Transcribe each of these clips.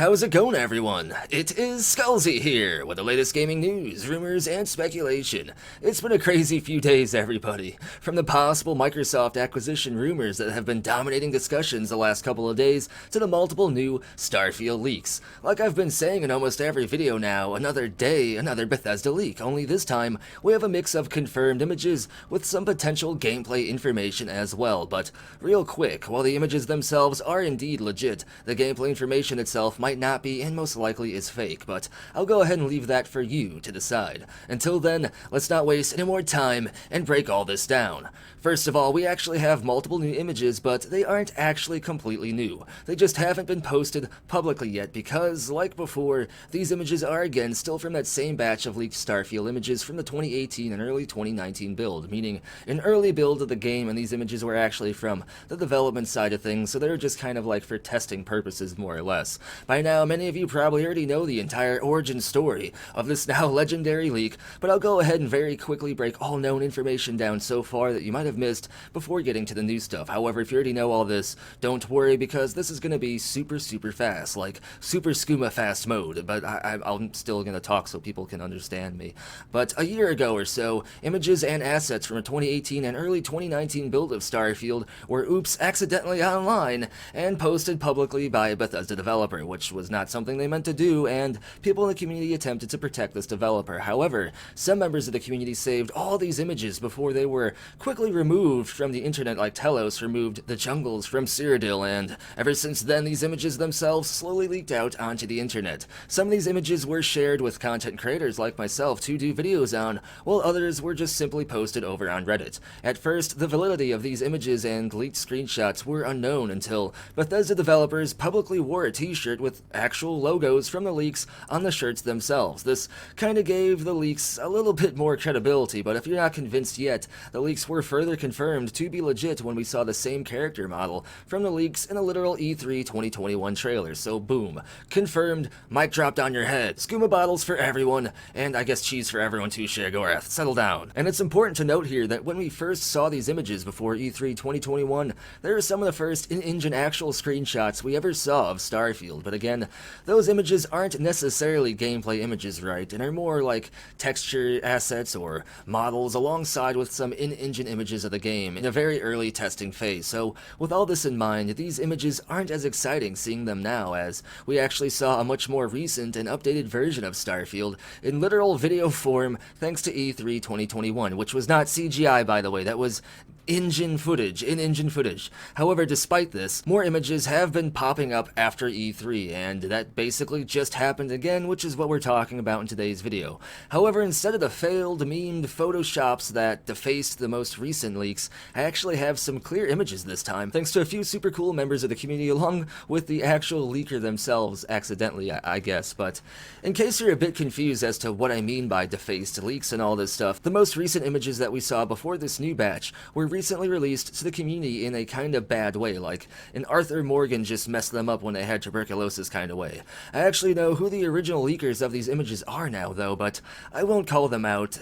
how's it going, everyone? It is Skullzi here with the latest gaming news, rumors, and speculation. It's been a crazy few days, everybody. From the possible Microsoft acquisition rumors that have been dominating discussions the last couple of days to the multiple new Starfield leaks. Like I've been saying in almost every video now, another day, another Bethesda leak, only this time we have a mix of confirmed images with some potential gameplay information as well. But real quick, while the images themselves are indeed legit, the gameplay information itself might not be and most likely is fake, but I'll go ahead and leave that for you to decide. Until then, let's not waste any more time and break all this down. First of all, we actually have multiple new images, but they aren't actually completely new. They just haven't been posted publicly yet because, like before, these images are again still from that same batch of leaked Starfield images from the 2018 and early 2019 build, meaning an early build of the game, and these images were actually from the development side of things, so they're just kind of like for testing purposes more or less. By now, many of you probably already know the entire origin story of this now legendary leak, but I'll go ahead and very quickly break all known information down so far that you might have missed before getting to the new stuff. However, if you already know all this, don't worry because this is going to be super fast, like super skooma fast mode, but I'm still going to talk so people can understand me. But a year ago or so, images and assets from a 2018 and early 2019 build of Starfield were accidentally online and posted publicly by a Bethesda developer, which was not something they meant to do, and people in the community attempted to protect this developer. However, some members of the community saved all these images before they were quickly removed from the internet, like Telos removed the jungles from Cyrodiil, and ever since then these images themselves slowly leaked out onto the internet. Some of these images were shared with content creators like myself to do videos on, while others were just simply posted over on Reddit. At first, the validity of these images and leaked screenshots were unknown until Bethesda developers publicly wore a t-shirt with actual logos from the leaks on the shirts themselves. This kinda gave the leaks a little bit more credibility, but if you're not convinced yet, the leaks were further confirmed to be legit when we saw the same character model from the leaks in a literal E3 2021 trailer. So boom, confirmed, mic dropped on your head. Skooma bottles for everyone, and I guess cheese for everyone too, Shegorath. Settle down. And it's important to note here that when we first saw these images before E3 2021, they were some of the first in-engine actual screenshots we ever saw of Starfield. But again, those images aren't necessarily gameplay images, right, and are more like texture assets or models alongside with some in-engine images of the game in a very early testing phase. So with all this in mind, these images aren't as exciting seeing them now, as we actually saw a much more recent and updated version of Starfield in literal video form thanks to E3 2021, which was not CGI, by the way. That was in-engine footage. However, despite this, more images have been popping up after E3, and that basically just happened again, which is what we're talking about in today's video. However, instead of the failed, memed photoshops that defaced the most recent leaks, I actually have some clear images this time, thanks to a few super cool members of the community along with the actual leaker themselves, accidentally, I guess. But in case you're a bit confused as to what I mean by defaced leaks and all this stuff, the most recent images that we saw before this new batch were recently released to the community in a kinda bad way, like an Arthur Morgan just messed them up when they had tuberculosis kinda way. I actually know who the original leakers of these images are now though, but I won't call them out,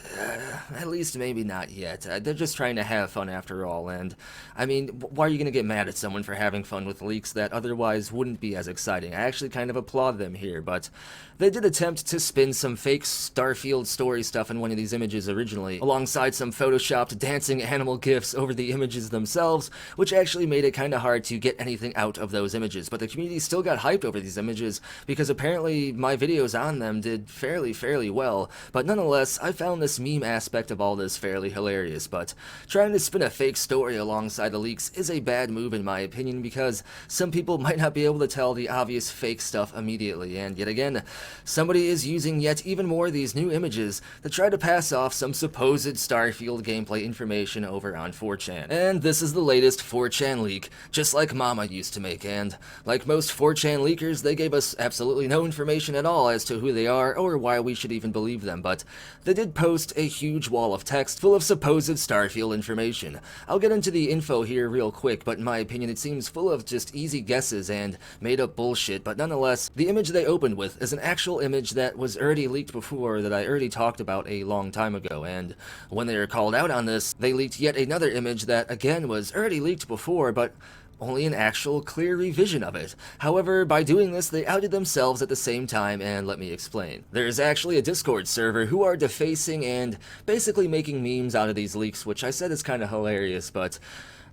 at least maybe not yet. They're just trying to have fun after all, and I mean, why are you gonna get mad at someone for having fun with leaks that otherwise wouldn't be as exciting? I actually kind of applaud them here, but they did attempt to spin some fake Starfield story stuff in one of these images originally, alongside some photoshopped dancing animal gifs over the images themselves, which actually made it kinda hard to get anything out of those images. But the community still got hyped over these images because apparently my videos on them did fairly well. But nonetheless, I found this meme aspect of all this fairly hilarious. But trying to spin a fake story alongside the leaks is a bad move in my opinion, because some people might not be able to tell the obvious fake stuff immediately, and yet again, somebody is using yet even more of these new images to try to pass off some supposed Starfield gameplay information over on 4chan. And this is the latest 4chan leak, just like Mama used to make, and like most 4chan leakers, they gave us absolutely no information at all as to who they are or why we should even believe them, but they did post a huge wall of text full of supposed Starfield information. I'll get into the info here real quick, but in my opinion it seems full of just easy guesses and made up bullshit, but nonetheless, the image they opened with is an actual image that was already leaked before, that I already talked about a long time ago, and when they were called out on this, they leaked yet another image that again was already leaked before, but only an actual clear revision of it. However, by doing this, they outed themselves at the same time, and let me explain. There is actually a Discord server who are defacing and basically making memes out of these leaks, which I said is kind of hilarious, but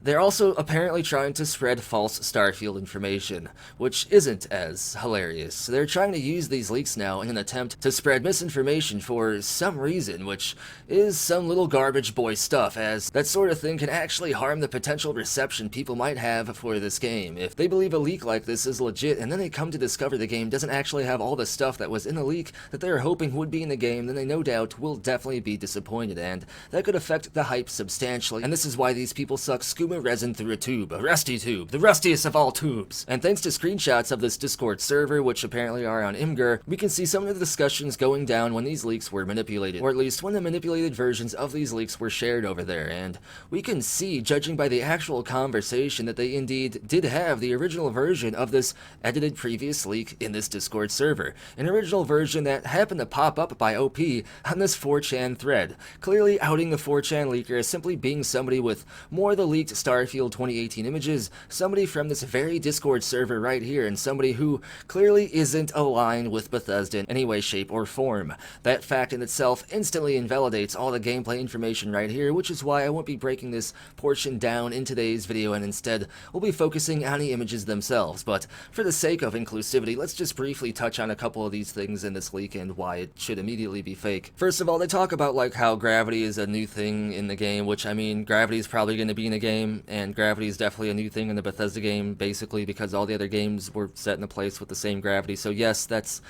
they're also apparently trying to spread false Starfield information, which isn't as hilarious. They're trying to use these leaks now in an attempt to spread misinformation for some reason, which is some little garbage boy stuff, as that sort of thing can actually harm the potential reception people might have for this game. If they believe a leak like this is legit, and then they come to discover the game doesn't actually have all the stuff that was in the leak that they were hoping would be in the game, then they no doubt will definitely be disappointed, and that could affect the hype substantially. And this is why these people suck scuba resin through a tube, a rusty tube, the rustiest of all tubes. And thanks to screenshots of this Discord server, which apparently are on Imgur, we can see some of the discussions going down when these leaks were manipulated, or at least when the manipulated versions of these leaks were shared over there. And we can see, judging by the actual conversation, that they indeed did have the original version of this edited previous leak in this Discord server, an original version that happened to pop up by OP on this 4chan thread, clearly outing the 4chan leaker as simply being somebody with more of the leaked Starfield 2018 images, somebody from this very Discord server right here, and somebody who clearly isn't aligned with Bethesda in any way, shape, or form. That fact in itself instantly invalidates all the gameplay information right here, which is why I won't be breaking this portion down in today's video, and instead we'll be focusing on the images themselves. But for the sake of inclusivity, let's just briefly touch on a couple of these things in this leak and why it should immediately be fake. First of all, they talk about like how gravity is a new thing in the game, which I mean, gravity is probably going to be in a game, and gravity is definitely a new thing in the Bethesda game, basically because all the other games were set in a place with the same gravity. So yes, that's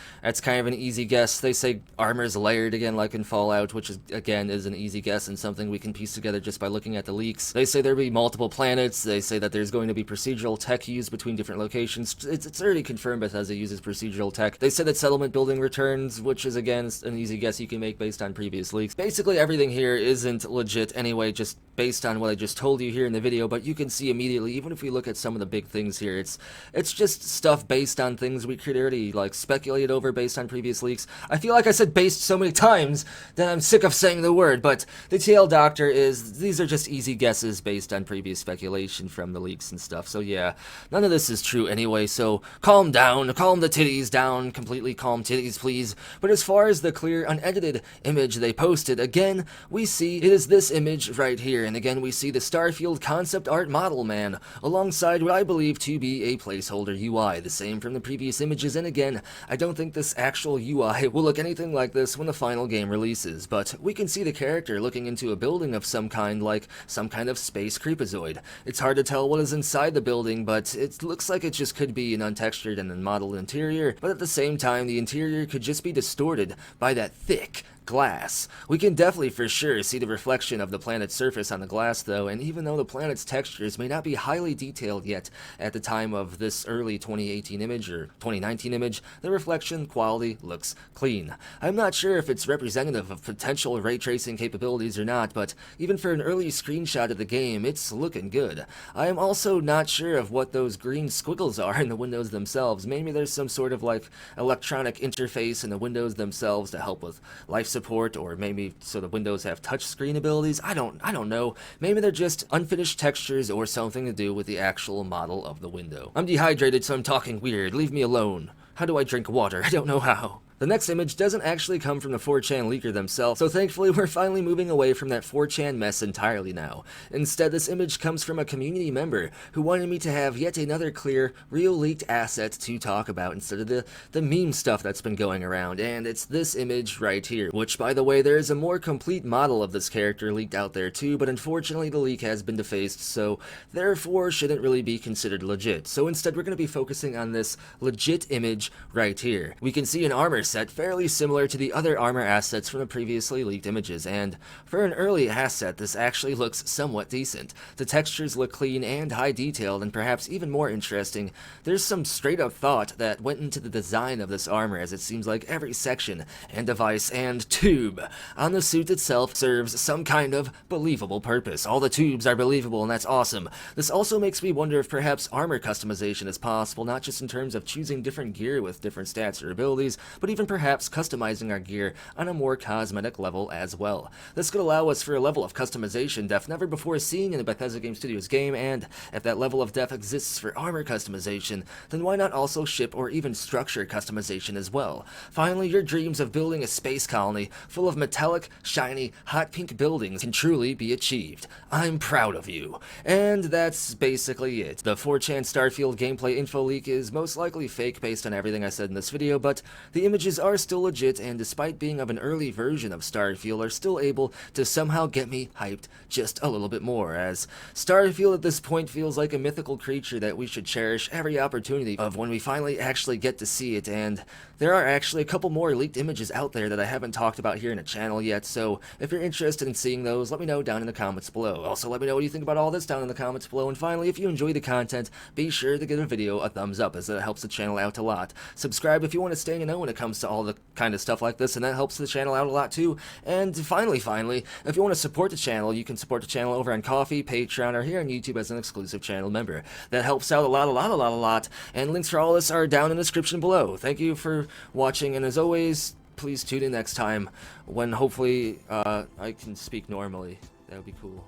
kind of an easy guess. They say armor is layered again like in Fallout, which is again is an easy guess and something we can piece together just by looking at the leaks. They say there'll be multiple planets. They say that there's going to be procedural tech used between different locations. It's already confirmed Bethesda uses procedural tech. They said that settlement building returns, which is again an easy guess you can make based on previous leaks. Basically everything here isn't legit anyway, just based on what I just told you here in the video, but you can see immediately, even if we look at some of the big things here, it's just stuff based on things we could already like speculate over based on previous leaks. I feel like I said based so many times that I'm sick of saying the word, but the TL Doctor is, these are just easy guesses based on previous speculation from the leaks and stuff. So yeah, none of this is true anyway, so calm down, calm the titties down, completely calm titties please. But as far as the clear unedited image they posted, again, we see it is this image right here, and again we see the Starfield concept art model man, alongside what I believe to be a placeholder UI, the same from the previous images, and again, I don't think this actual UI will look anything like this when the final game releases, but we can see the character looking into a building of some kind, like some kind of space creepazoid. It's hard to tell what is inside the building, but it looks like it just could be an untextured and unmodeled interior, but at the same time, the interior could just be distorted by that thick glass. We can definitely for sure see the reflection of the planet's surface on the glass though, and even though the planet's textures may not be highly detailed yet at the time of this early 2018 image or 2019 image, the reflection quality looks clean. I'm not sure if it's representative of potential ray tracing capabilities or not, but even for an early screenshot of the game, it's looking good. I am also not sure of what those green squiggles are in the windows themselves. Maybe there's some sort of like electronic interface in the windows themselves to help with life support, or maybe so the windows have touchscreen abilities. I don't know. Maybe they're just unfinished textures or something to do with the actual model of the window. I'm dehydrated, so I'm talking weird. Leave me alone. How do I drink water? I don't know how. The next image doesn't actually come from the 4chan leaker themselves, so thankfully we're finally moving away from that 4chan mess entirely now. Instead, this image comes from a community member who wanted me to have yet another clear, real leaked asset to talk about instead of the meme stuff that's been going around, and it's this image right here, which by the way, there is a more complete model of this character leaked out there too, but unfortunately the leak has been defaced, so therefore shouldn't really be considered legit. So instead we're going to be focusing on this legit image right here. We can see an armor set fairly similar to the other armor assets from the previously leaked images, and for an early asset this actually looks somewhat decent. The textures look clean and high detailed, and perhaps even more interesting, there's some straight up thought that went into the design of this armor, as it seems like every section and device and tube on the suit itself serves some kind of believable purpose. All the tubes are believable, and that's awesome. This also makes me wonder if perhaps armor customization is possible, not just in terms of choosing different gear with different stats or abilities, but even even perhaps customizing our gear on a more cosmetic level as well. This could allow us for a level of customization depth never before seen in a Bethesda Game Studios game, and if that level of depth exists for armor customization, then why not also ship or even structure customization as well? Finally, your dreams of building a space colony full of metallic, shiny, hot pink buildings can truly be achieved. I'm proud of you. And that's basically it. The 4chan Starfield gameplay info leak is most likely fake based on everything I said in this video, but the images are still legit, and despite being of an early version of Starfield, are still able to somehow get me hyped just a little bit more, as Starfield at this point feels like a mythical creature that we should cherish every opportunity of when we finally actually get to see it. And there are actually a couple more leaked images out there that I haven't talked about here in the channel yet, so if you're interested in seeing those, let me know down in the comments below. Also, let me know what you think about all this down in the comments below, and finally, if you enjoy the content, be sure to give the video a thumbs up, as that helps the channel out a lot. Subscribe if you want to stay in the know when it comes to all the kind of stuff like this, and that helps the channel out a lot too. And finally, if you want to support the channel, you can support the channel over on Ko-fi, Patreon, or here on YouTube as an exclusive channel member. That helps out a lot, and links for all this are down in the description below. Thank you for watching, and as always, please tune in next time when hopefully I can speak normally. That would be cool.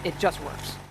It just works.